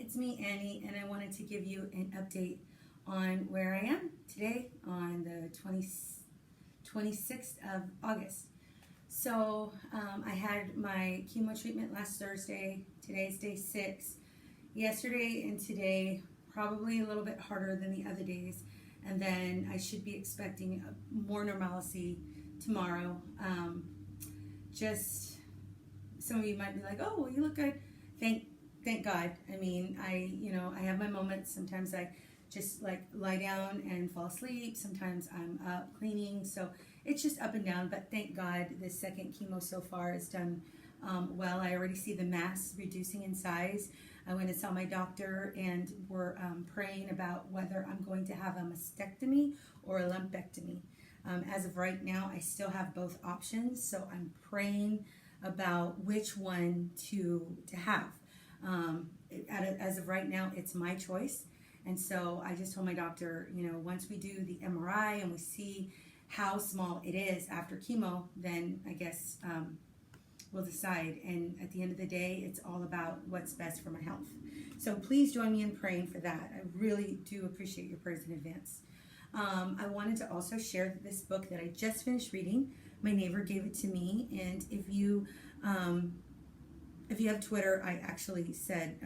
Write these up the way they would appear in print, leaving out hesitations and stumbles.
it's me, Annie, and I wanted to give you an update on where I am today on the 26th of August. So I had my chemo treatment last Thursday. Today's day 6. Yesterday and today, probably a little bit harder than the other days. And then I should be expecting more normalcy tomorrow. Just some of you might be like, "Oh, well, you look good." Thank God. I mean, I have my moments. Sometimes I just like lie down and fall asleep. Sometimes I'm up cleaning. So it's just up and down. But thank God this second chemo so far has done well. I already see the mass reducing in size. I went and saw my doctor and we're praying about whether I'm going to have a mastectomy or a lumpectomy. As of right now, I still have both options. So I'm praying about which one to have. As of right now, it's my choice. And so I just told my doctor, once we do the MRI and we see how small it is after chemo, then I guess we'll decide. And at the end of the day, it's all about what's best for my health. So please join me in praying for that. I really do appreciate your prayers in advance. I wanted to also share this book that I just finished reading. My neighbor gave it to me, and if you have Twitter, I actually said,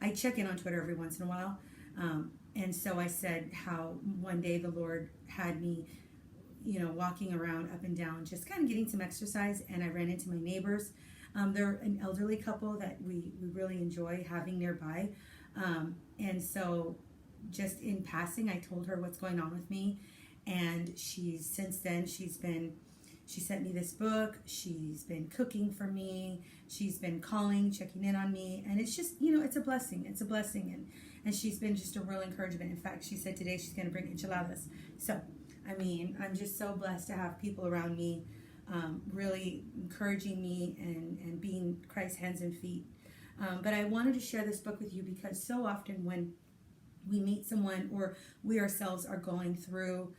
I check in on Twitter every once in a while. And so I said how one day the Lord had me, walking around up and down, just kind of getting some exercise. And I ran into my neighbors. They're an elderly couple that we really enjoy having nearby. And so just in passing, I told her what's going on with me. And since then, she sent me this book. She's been cooking for me. She's been calling, checking in on me. And it's just, it's a blessing. It's a blessing. And she's been just a real encouragement. In fact, she said today she's going to bring enchiladas. So, I'm just so blessed to have people around me really encouraging me and being Christ's hands and feet. But I wanted to share this book with you because so often when we meet someone or we ourselves are going through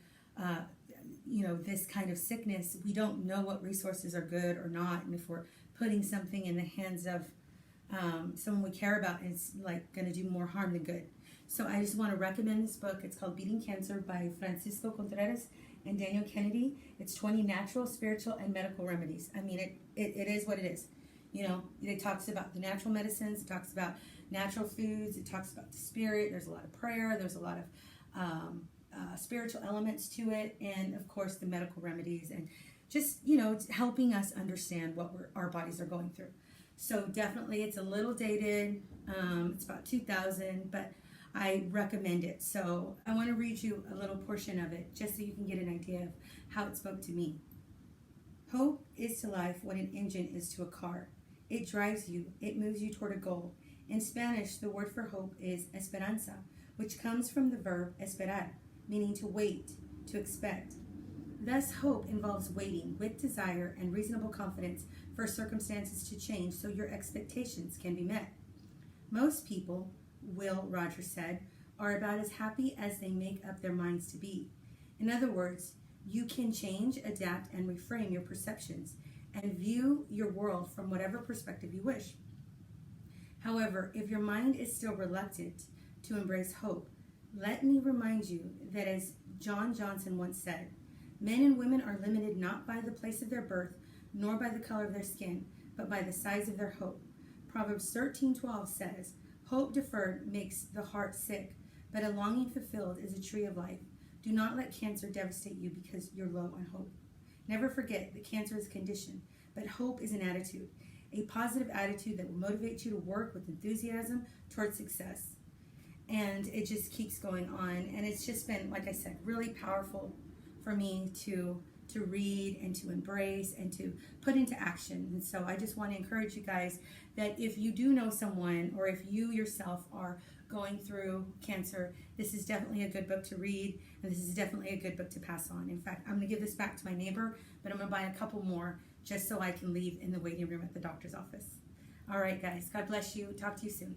this kind of sickness, we don't know what resources are good or not, and if we're putting something in the hands of someone we care about, it's like going to do more harm than good. So I just want to recommend this book. It's called Beating Cancer by Francisco Contreras and Daniel Kennedy. It's 20 natural, spiritual, and medical remedies. It is what it is. It talks about the natural medicines. It talks about natural foods. It talks about the spirit. There's a lot of prayer. There's a lot of spiritual elements to it, and of course the medical remedies, and just it's helping us understand what our bodies are going through. So definitely, it's a little dated. It's about 2000, but I recommend it. So I want to read you a little portion of it just so you can get an idea of how it spoke to me. Hope is to life what an engine is to a car. It drives you. It moves you toward a goal. In Spanish, the word for hope is esperanza, which comes from the verb esperar, meaning to wait, to expect. Thus, hope involves waiting with desire and reasonable confidence for circumstances to change so your expectations can be met. Most people, Will Rogers said, are about as happy as they make up their minds to be. In other words, you can change, adapt, and reframe your perceptions and view your world from whatever perspective you wish. However, if your mind is still reluctant to embrace hope, let me remind you that, as John Johnson once said, men and women are limited not by the place of their birth, nor by the color of their skin, but by the size of their hope. Proverbs 13:12 says, "Hope deferred makes the heart sick, but a longing fulfilled is a tree of life. Do not let cancer devastate you because you're low on hope." Never forget that cancer is a condition, but hope is an attitude, a positive attitude that will motivate you to work with enthusiasm towards success. And it just keeps going on. And it's just been, like I said, really powerful for me to read and to embrace and to put into action. And so I just want to encourage you guys that if you do know someone or if you yourself are going through cancer, this is definitely a good book to read, and this is definitely a good book to pass on. In fact, I'm going to give this back to my neighbor, but I'm going to buy a couple more just so I can leave in the waiting room at the doctor's office. All right, guys. God bless you. Talk to you soon.